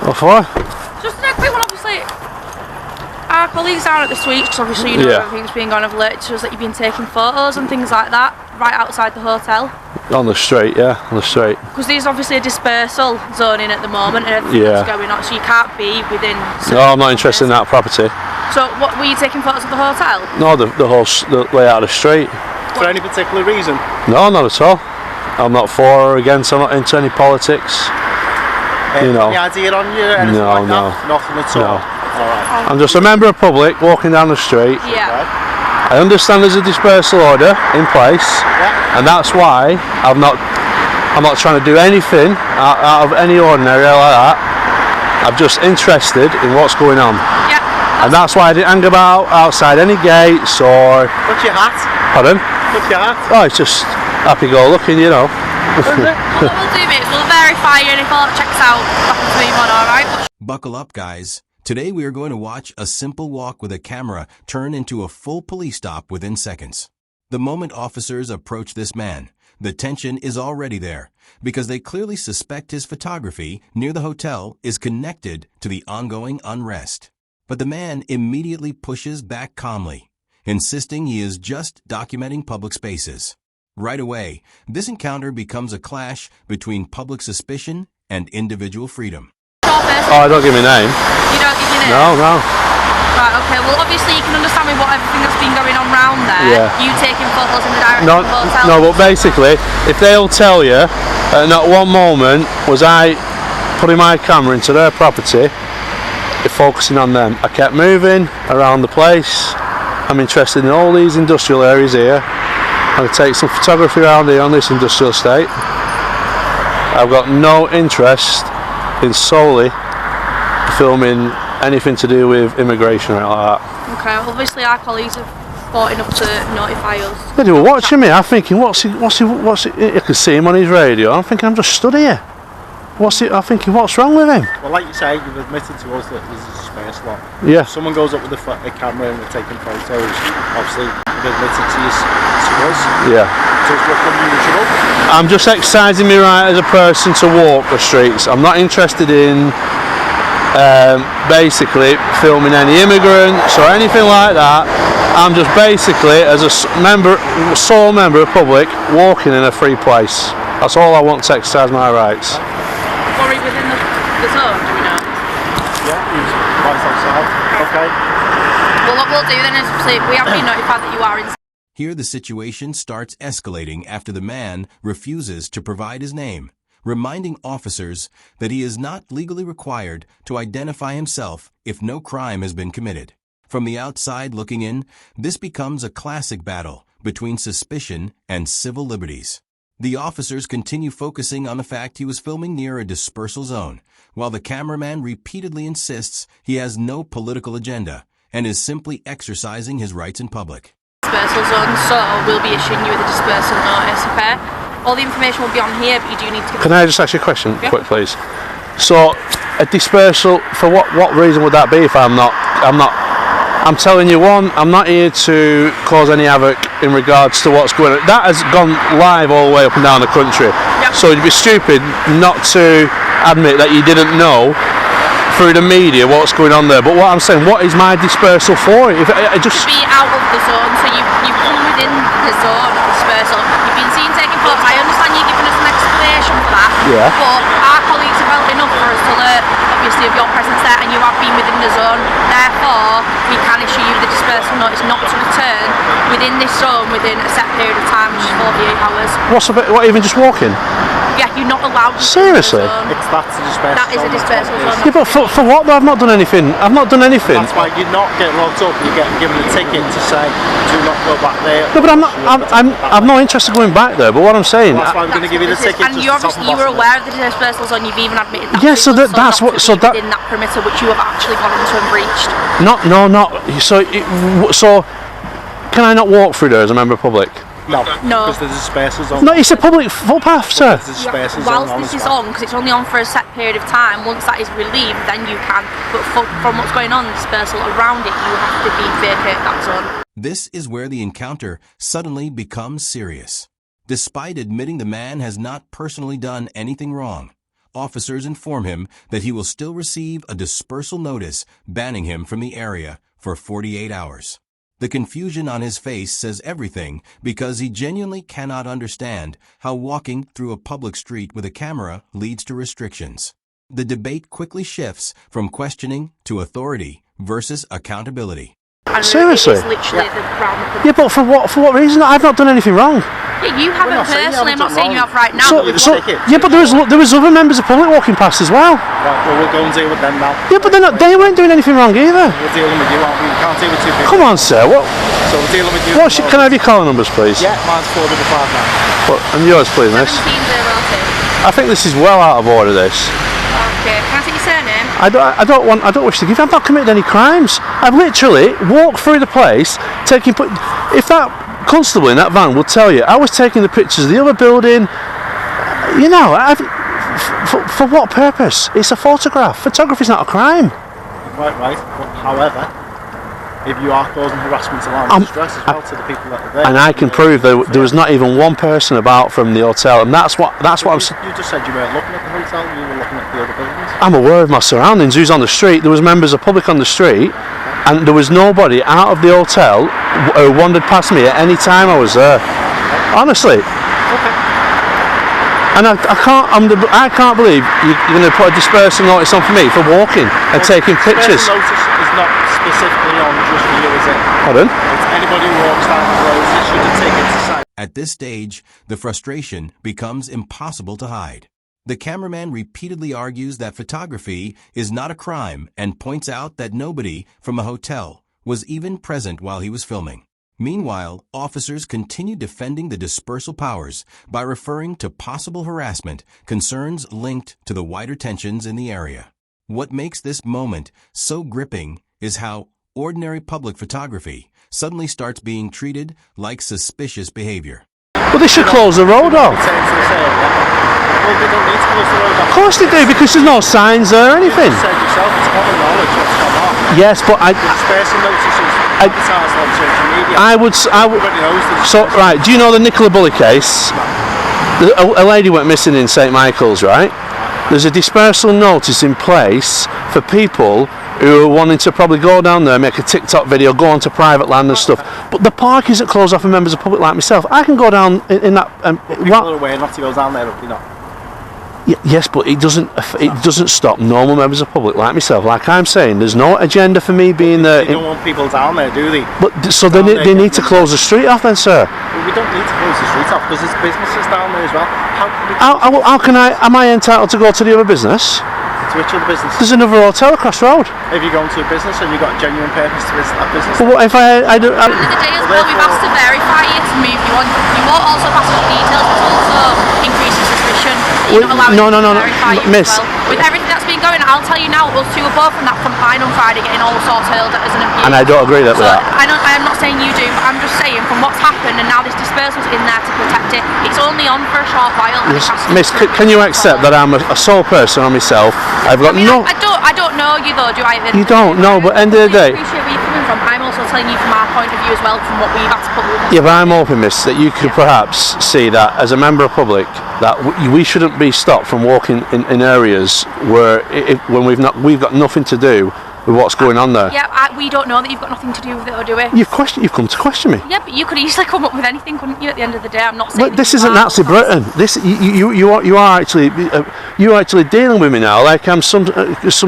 What for? Just a quick one, obviously. Our colleagues down at the suite, because obviously you know everything's been going, have alerted to us that you've been taking photos and things like that right outside the hotel. On the street, yeah, on the street. Because there's obviously a dispersal zone in at the moment and everything's going on, so you can't be within... No, I'm not interested in that property. So, what were you taking photos of the hotel? No, the layout of the street. For any particular reason? No, not at all. I'm not for or against, I'm not into any politics. You know. Any idea on you? Anything like that? Nothing at all? No. Alright. I'm just a member of public walking down the street. Yeah. Right. I understand there's a dispersal order in place, and that's why I'm not trying to do anything out of any ordinary like that. I'm just interested in what's going on. Yeah. And that's why I didn't hang about outside any gates or... What's your hat? Pardon? What's your hat? Oh, it's just happy-go-lucky, you know. What we'll do, mate, we'll verify you and if all that checks out, back to move on, alright? Buckle up, guys. Today we are going to watch a simple walk with a camera turn into a full police stop within seconds. The moment officers approach this man, the tension is already there because they clearly suspect his photography near the hotel is connected to the ongoing unrest. But the man immediately pushes back calmly, insisting he is just documenting public spaces. Right away, this encounter becomes a clash between public suspicion and individual freedom. Oh, don't give me a name. You don't give your name? No. Right, okay, well obviously you can understand with what everything that's been going on round there, you taking photos in the direction of the hotel. No, but basically, if they'll tell you, at not one moment was I putting my camera into their property, focusing on them. I kept moving around the place. I'm interested in all these industrial areas here. I'm going to take some photography around here on this industrial estate. I've got no interest in solely filming anything to do with immigration or like that. Okay, obviously our colleagues have fought enough to notify us. They were watching me. I'm thinking, what's he? I can see him on his radio. I'm thinking, I'm just stood here. I'm thinking, what's wrong with him? Well, like you say, you've admitted to us that there's a space lot. Yeah. If someone goes up with a camera and they're taking photos, obviously you've admitted to us. Yeah. Does look unusual. I'm just exercising my right as a person to walk the streets. I'm not interested in basically filming any immigrants or anything like that. I'm just basically, as a sole member of public, walking in a free place. That's all I want to exercise my rights. Worried within the zone, do we know? Yeah, he's right outside. Okay. Well, what we'll do then is we have been notified that you are inside. Here the situation starts escalating after the man refuses to provide his name, reminding officers that he is not legally required to identify himself if no crime has been committed. From the outside looking in, this becomes a classic battle between suspicion and civil liberties. The officers continue focusing on the fact he was filming near a dispersal zone, while the cameraman repeatedly insists he has no political agenda and is simply exercising his rights in public. Dispersal zone, so we'll be issuing you with a dispersal notice, okay? All the information will be on here, but you do need to... Can I just ask you a question, quick please? So, a dispersal, for what reason would that be if I'm telling you, one, I'm not here to cause any havoc in regards to what's going on. That has gone live all the way up and down the country. Yep. So it'd be stupid not to admit that you didn't know through the media what's going on there. But what I'm saying, what is my dispersal for? If I just... To be out of the zone, so you come within the zone of dispersal. You've been seen taking photos. I understand you're giving us an explanation for that. Yeah. But our colleagues have held enough for us to learn, obviously, of your presence there, and you have been within the zone. Therefore, we can issue you the dispersal notice not to return within this zone within a set period of time, which is 48 hours. What, even just walking? Yeah, you're not allowed to. Seriously? That's a dispersal. That is a dispersal zone. Yeah, but for what? I've not done anything. I've not done anything. That's why you're not getting locked up. You're getting given a ticket to say, do not go back there. No, but I'm not interested in going back there. But what I'm saying, that's why I'm going to give you the ticket. And you were aware of the dispersal zone. You've even admitted that. Yeah, so that's what. So that within that perimeter, which you have actually gone into and breached. Not. So can I not walk through there as a member of public? No, because there's a dispersal zone. No, it's a public footpath, sir. Whilst this is on, because it's only on for a set period of time, once that is relieved, then you can. But from what's going on, dispersal around it, you have to vacate that zone. This is where the encounter suddenly becomes serious. Despite admitting the man has not personally done anything wrong, officers inform him that he will still receive a dispersal notice banning him from the area for 48 hours. The confusion on his face says everything because he genuinely cannot understand how walking through a public street with a camera leads to restrictions. The debate quickly shifts from questioning to authority versus accountability. Seriously? It is literally the round the Yeah, but for what reason? I've not done anything wrong. Yeah, you haven't personally. I'm not saying you have right now. Yeah, but there was other members of public walking past as well. Right, well, we'll go and deal with them now. Yeah, but they weren't doing anything wrong either. We're dealing with you, aren't we? We can't deal with two people. Come on, sir. What? So we're dealing with you. Can I have your collar numbers, please? Yeah, mine's 455 now. And yours, please, miss. 1702. I think this is well out of order. This. Okay. Can I take your surname? I don't wish to give. I've not committed any crimes. I've literally walked through the place, taking. If that constable in that van would tell you, I was taking the pictures of the other building. You know, for what purpose? It's a photograph. Photography's not a crime. Right. But however, if you are causing harassment, alarm, and distress as well to the people that are there, and I can prove there was not even one person about from the hotel, and that's what I'm saying. You just said you weren't looking at the hotel, you were looking at the other buildings. I'm aware of my surroundings. Who's on the street? There was members of public on the street, and there was nobody out of the hotel who wandered past me at any time I was there. Honestly. Okay. And I can't believe you're going to put a dispersal notice on for me for walking and taking pictures. Dispersal notice is not specifically on just for you, is it? Pardon? It's anybody who walks down the road that should have taken to sight. At this stage, the frustration becomes impossible to hide. The cameraman repeatedly argues that photography is not a crime and points out that nobody from a hotel was even present while he was filming. Meanwhile, officers continue defending the dispersal powers by referring to possible harassment concerns linked to the wider tensions in the area. What makes this moment so gripping is how ordinary public photography suddenly starts being treated like suspicious behavior. Well, they should close the road off. Well, they don't need to close the road off. Of course they do, because there's no signs there or anything. You said yourself, it's common knowledge what's gone on. Yes, but The dispersal notices advertised on social media. Everybody knows this. So, right, do you know the Nicola Bully case? A lady went missing in St Michael's, right? There's a dispersal notice in place for people who are wanting to probably go down there, make a TikTok video, go onto private land and stuff. But the park isn't closed off for members of the public like myself. I can go down in that. People are aware not to go down there, if you're not. Yes, but it doesn't stop normal members of the public like myself. Like I'm saying, there's no agenda for me being there. They don't want people down there, do they? But so they need to close the street off then, sir. Well, we don't need to close the street off because there's businesses down there as well. How can I? Am I entitled to go to the other business? To which other business? There's another hotel across the road. If you go into a business and you've got a genuine purpose to visit that business. But what if I do? At the end of the day as well, we've asked to verify you to move you on. You won't also pass on details, but also increases suspicion. You're not allowing to verify you miss. as well. With everything that's been going on, I'll tell you now, us two were both from that fine on Friday getting all sorts hurled at us and abused. And I don't agree with that. I am not saying you do, but I'm just saying from what's happened and now this dispersal's in there to protect it, it's only on for a short while. And Miss, can you accept that I'm a sole person on myself? I've got I don't know you though, do I? You don't know, but end of the day. I appreciate where you're coming from. I'm also telling you from our point of view as well, from what we've had to put with. Yeah, but I'm hoping, miss, that you could perhaps see that as a member of public, that we shouldn't be stopped from walking in areas where when we've got nothing to do with what's going on there. Yeah, we don't know that you've got nothing to do with it, or do we? You've come to question me. Yeah, but you could easily come up with anything, couldn't you? At the end of the day, I'm not saying. But this isn't Nazi Britain. This you are actually dealing with me now like I'm some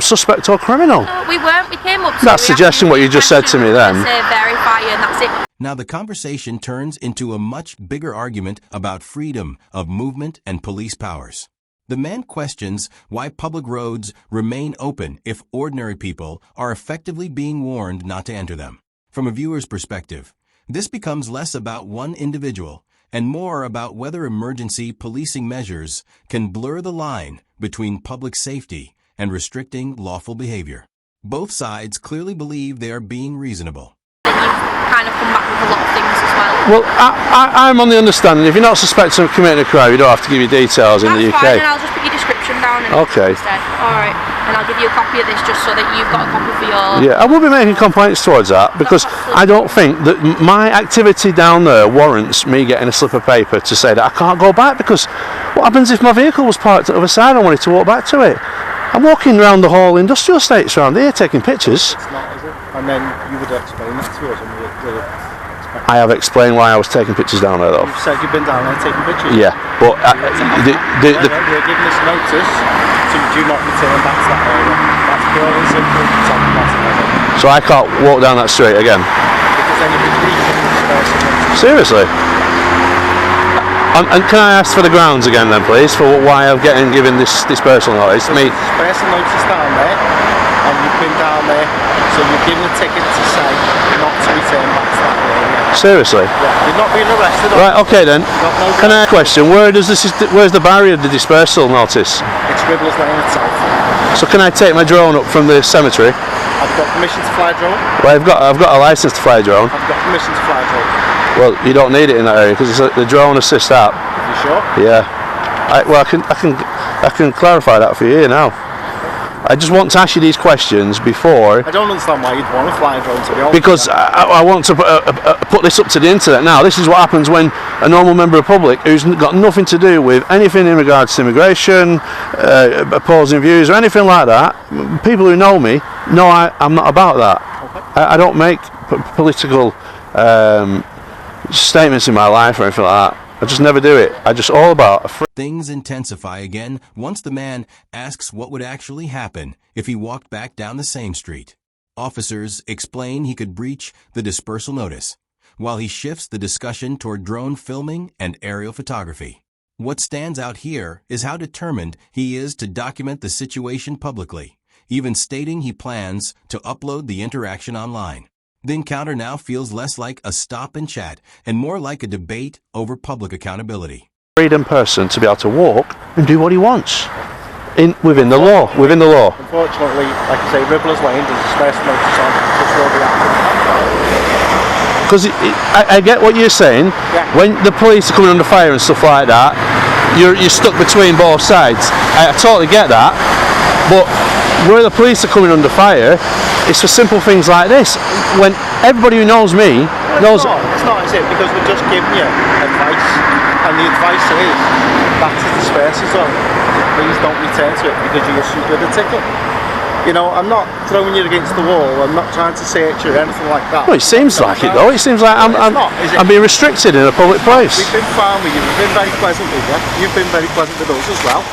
suspect or criminal. No, we weren't. We came up. That's suggesting what you just said to me then. Say verify and that's it. Now the conversation turns into a much bigger argument about freedom of movement and police powers. The man questions why public roads remain open if ordinary people are effectively being warned not to enter them. From a viewer's perspective, this becomes less about one individual and more about whether emergency policing measures can blur the line between public safety and restricting lawful behavior. Both sides clearly believe they are being reasonable. Kind of come back with a lot of things as well. Well, I'm on the understanding if you're not suspected of committing a crime, you don't have to give your details in the UK. That's fine, and I'll just put your description down down and Okay. instead. Alright, and I'll give you a copy of this just so that you've got a copy for your... Yeah, I will be making complaints towards that because I don't think that my activity down there warrants me getting a slip of paper to say that I can't go back, because what happens if my vehicle was parked at the other side and I wanted to walk back to it? I'm walking around the whole industrial estates around here taking pictures. It's not, is it? And then you would explain that to us and we'll I have explained why I was taking pictures down there though. You've said you've been down there taking pictures? Yeah, but We're giving us notice to do not return back to that area. That's pure and simple. It's on the bottom. So I can't walk down that street again? Because then you'll be breaching the dispersal notice. Seriously? And can I ask for the grounds again then please, for why I'm given this dispersal notice? There's a dispersal notice down there, and you've been down there, so you've given a ticket to say not to return back to that area. Seriously? Yeah, you're not being arrested. Right, okay then. Can I ask a question? Where's the barrier of the dispersal notice? It's Ribblers Lane itself. So can I take my drone up from the cemetery? I've got permission to fly a drone. Well, I've got a license to fly a drone. I've got permission to fly a drone. Well, you don't need it in that area because it's the drone assist app. You sure? Yeah. I can clarify that for you now. I just want to ask you these questions before. I don't understand why you'd want to fly a drone to be honest. Because I want to put this up to the internet now. This is what happens when a normal member of the public who's got nothing to do with anything in regards to immigration, opposing views or anything like that, people who know me know I'm not about that. Okay. I don't make political statements in my life or anything like that. I just never do it. I just all about... Things intensify again once the man asks what would actually happen if he walked back down the same street. Officers explain he could breach the dispersal notice, while he shifts the discussion toward drone filming and aerial photography. What stands out here is how determined he is to document the situation publicly, even stating he plans to upload the interaction online. The encounter now feels less like a stop and chat and more like a debate over public accountability. Freedom person to be able to walk and do what he wants within the law. Unfortunately, like I say, Ribblers Lane does a special notice on just for the accident. Because I get what you're saying. Yeah. When the police are coming under fire and stuff like that, you're stuck between both sides. I totally get that. But where the police are coming under fire, it's for simple things like this. When everybody who knows me knows... It's not, is it? Because we're just giving you advice. And the advice is, that's a dispersal zone. Please don't return to it because you issued with a ticket. You know, I'm not throwing you against the wall. I'm not trying to search you or anything like that. Well, it seems like it though. It seems like I'm being restricted in a public place. We've been fine with you. We've been very pleasant with you. You've been very pleasant with us as well.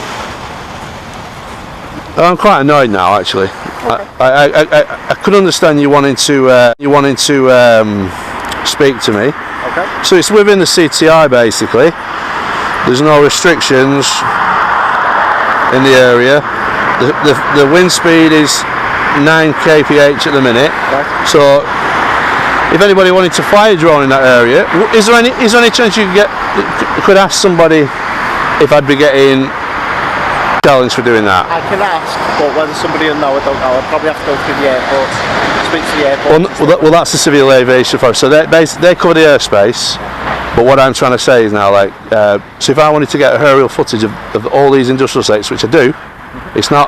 I'm quite annoyed now, actually. Okay. I could understand you wanting to speak to me. Okay. So it's within the CTI basically. There's no restrictions in the area. The wind speed is 9 kph at the minute. Right. So if anybody wanted to fly a drone in that area, is there any chance you could ask somebody if I'd be getting challenged for doing that? I can ask, but whether somebody will know, I don't know. I'd probably have to go through the airport, speak to the airport. Well, that's the civil aviation force. So they cover the airspace. But what I'm trying to say is now, like, so if I wanted to get aerial footage of all these industrial sites, which I do, it's not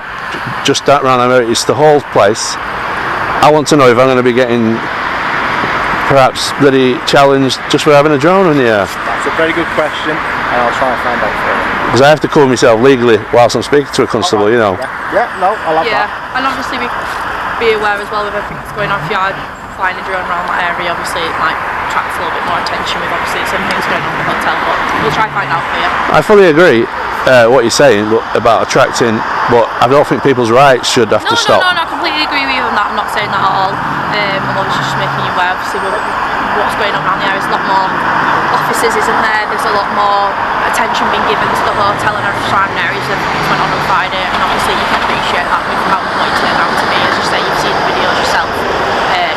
just that round the area, it's the whole place. I want to know if I'm going to be getting perhaps bloody challenged just for having a drone in the air. That's a very good question, and I'll try and find out for you. Because I have to cover myself legally whilst I'm speaking to a constable, you know. Yeah, no, I'll have that. Yeah, and obviously be aware as well of everything that's going on. If you are flying a drone around that area, obviously it might attract a little bit more attention with obviously some things going on in the hotel, but we'll try and find out for you. I fully agree what you're saying about attracting, but I don't think people's rights should have to stop. No, I completely agree with you on that. I'm not saying that at all. I'm obviously just making you aware, obviously, what's going on around there. There's a lot more officers, isn't there? There's a lot more attention being given to the hotel and other surrounding areas. Everything went on Friday, and obviously you can appreciate that with how what you turned out to be. As you say, you've seen the videos yourself.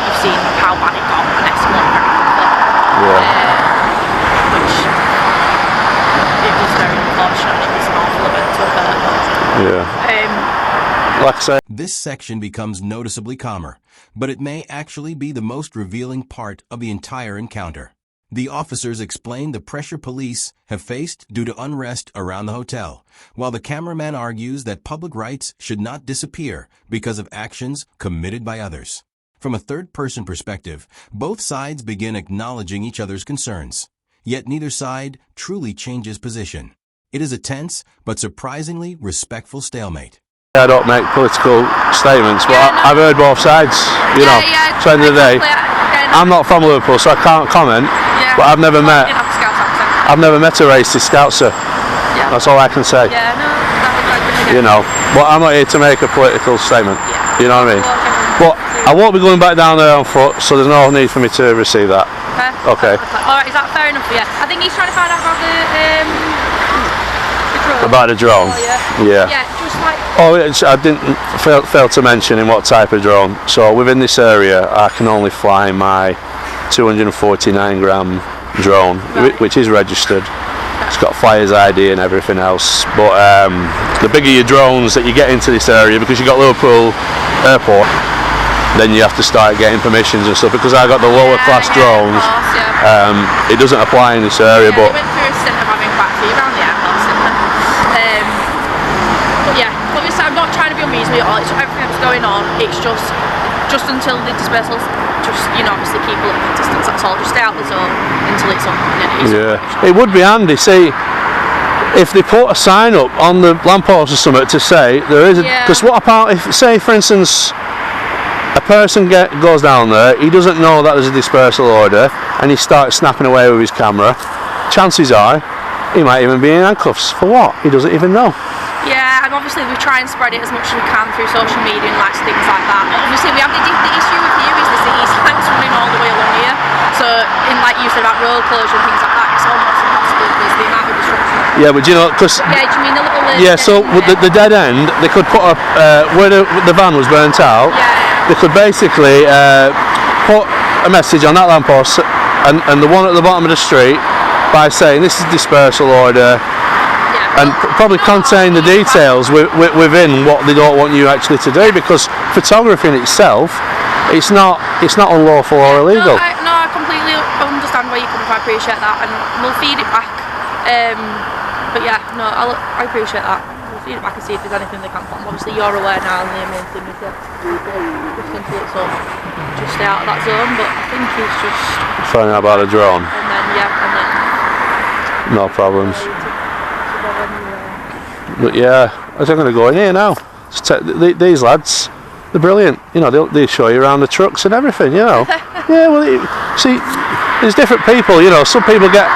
You've seen how bad it got and escalated very quickly. Yeah. Which it was very unfortunate. It was an awful event to occur. Yeah. Like I say, this section becomes noticeably calmer, but it may actually be the most revealing part of the entire encounter. The officers explain the pressure police have faced due to unrest around the hotel, while the cameraman argues that public rights should not disappear because of actions committed by others. From a third-person perspective, both sides begin acknowledging each other's concerns, yet neither side truly changes position. It is a tense but surprisingly respectful stalemate. I don't make political statements, but I've heard both sides, you know. So at the end of the day, I'm not from Liverpool, so I can't comment, but I've never met a racist Scoutser. That's all I can say. You know, but I'm not here to make a political statement, you know what I mean? But I won't be going back down there on foot, so there's no need for me to receive that. Okay. Alright, is that fair enough for you? I think he's trying to find out about the drone. About the drone? Yeah. Just like... Oh, I didn't fail to mention in what type of drone. So within this area, I can only fly my 249 gram drone, which is registered. It's got flyer's ID and everything else. But the bigger your drones that you get into this area, because you've got Liverpool Airport, then you have to start getting permissions and stuff. Because I got the lower class drones, it doesn't apply in this area. But we went through a stint of having quite a few around the airport, but yeah, obviously I'm not trying to be unreasonable at all. It's everything that's going on. It's just until the dispersals, just, you know, obviously keep a little distance. That's all. Just stay out the zone until it's up. It would be handy. See, if they put a sign up on the lamppost or something to say there is a, because what about if, say for instance, a person goes down there, he doesn't know that there's a dispersal order, and he starts snapping away with his camera, chances are he might even be in handcuffs. For what? He doesn't even know. Yeah, and obviously we try and spread it as much as we can through social media and things like that. Obviously we have the issue with you is the city's lights running all the way along here. So in, like you said about road closure and things like that, it's almost impossible because the amount of disruption. Yeah, but you know, because do you mean the little so the dead end, they could put up where the van was burnt out. They could basically put a message on that lamppost and the one at the bottom of the street by saying this is dispersal order. And probably contain the details within what they don't want you actually to do, because photography in itself, it's not unlawful or illegal. No, I completely understand where you're coming from. I appreciate that, and we'll feed it back. But yeah, no, I appreciate that. We'll feed it back and see if there's anything they can put. Obviously, you're aware now, and the main thing is that just stay out of that zone. But I think he's just finding out about a drone. And then no problems. But yeah, I'm going to go in here now. These lads, they're brilliant. You know, they'll show you around the trucks and everything. You know. Yeah, well, see, there's different people. You know, some people get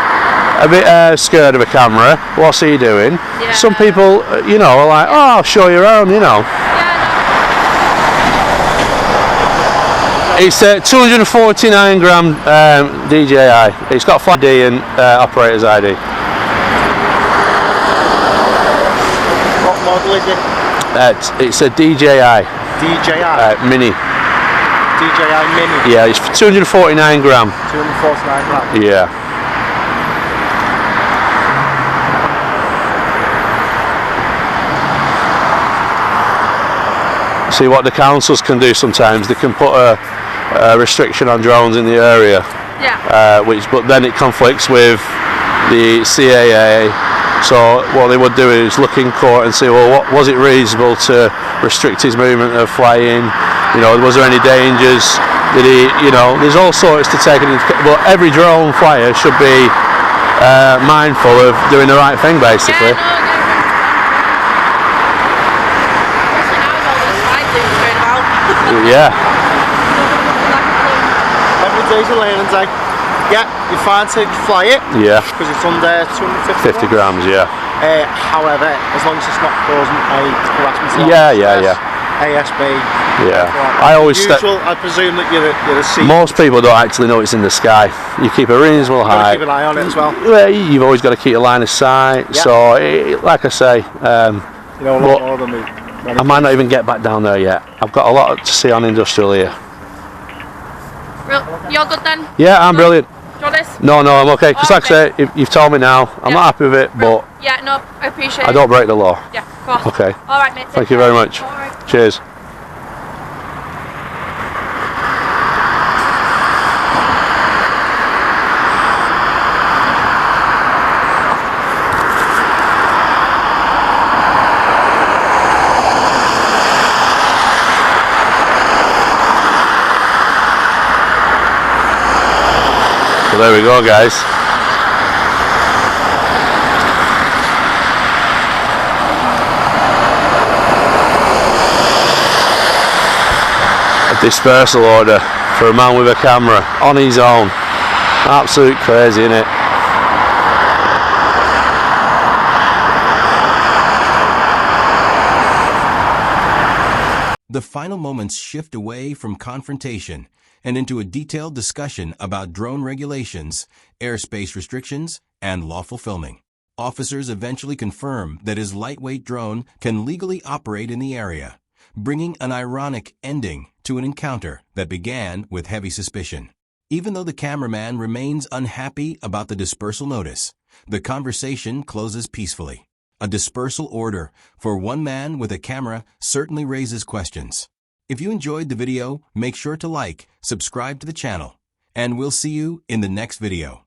a bit scared of a camera. What's he doing? Yeah. Some people, you know, are like, oh, I'll show you around. You know. It's 249 gram DJI. It's got flight ID and operator's ID. Model is it? It's a DJI. DJI? Mini. DJI Mini? Yeah, it's 249 gram. 249 gram? Yeah. See what the councils can do sometimes, they can put a restriction on drones in the area. Yeah. But then it conflicts with the CAA. So what they would do is look in court and say, well, what was it reasonable to restrict his movement of flying? You know, was there any dangers? Did he, you know, there's all sorts to take into account. But every drone flyer should be mindful of doing the right thing, basically. Yeah. Every day's a learning day. Yeah, you're fine to fly it. Yeah. Because it's under 250 grams, yeah. However, as long as it's not causing any harassment. Yeah. ASB. Yeah. I always I presume that you're a C. Most people don't actually know it's in the sky. You keep a reasonable height. Keep an eye on it as well. Well, you've always got to keep a line of sight. Yeah. So, like I say, you know a lot more than me. I might not even get back down there yet. I've got a lot to see on industrial here. You're good then? Yeah, I'm brilliant. Do you want this? No, I'm okay. Because like I say, you've told me now. I'm not happy with it, but yeah, no, I appreciate it. I don't break the law. Yeah, of course. Okay. All right, mate. Thank you very much. All right. Cheers. So there we go, guys. A dispersal order for a man with a camera on his own. Absolute crazy, innit? The final moments shift away from confrontation and into a detailed discussion about drone regulations, airspace restrictions, and lawful filming. Officers eventually confirm that his lightweight drone can legally operate in the area, bringing an ironic ending to an encounter that began with heavy suspicion. Even though the cameraman remains unhappy about the dispersal notice, the conversation closes peacefully. A dispersal order for one man with a camera certainly raises questions. If you enjoyed the video, make sure to like, subscribe to the channel, and we'll see you in the next video.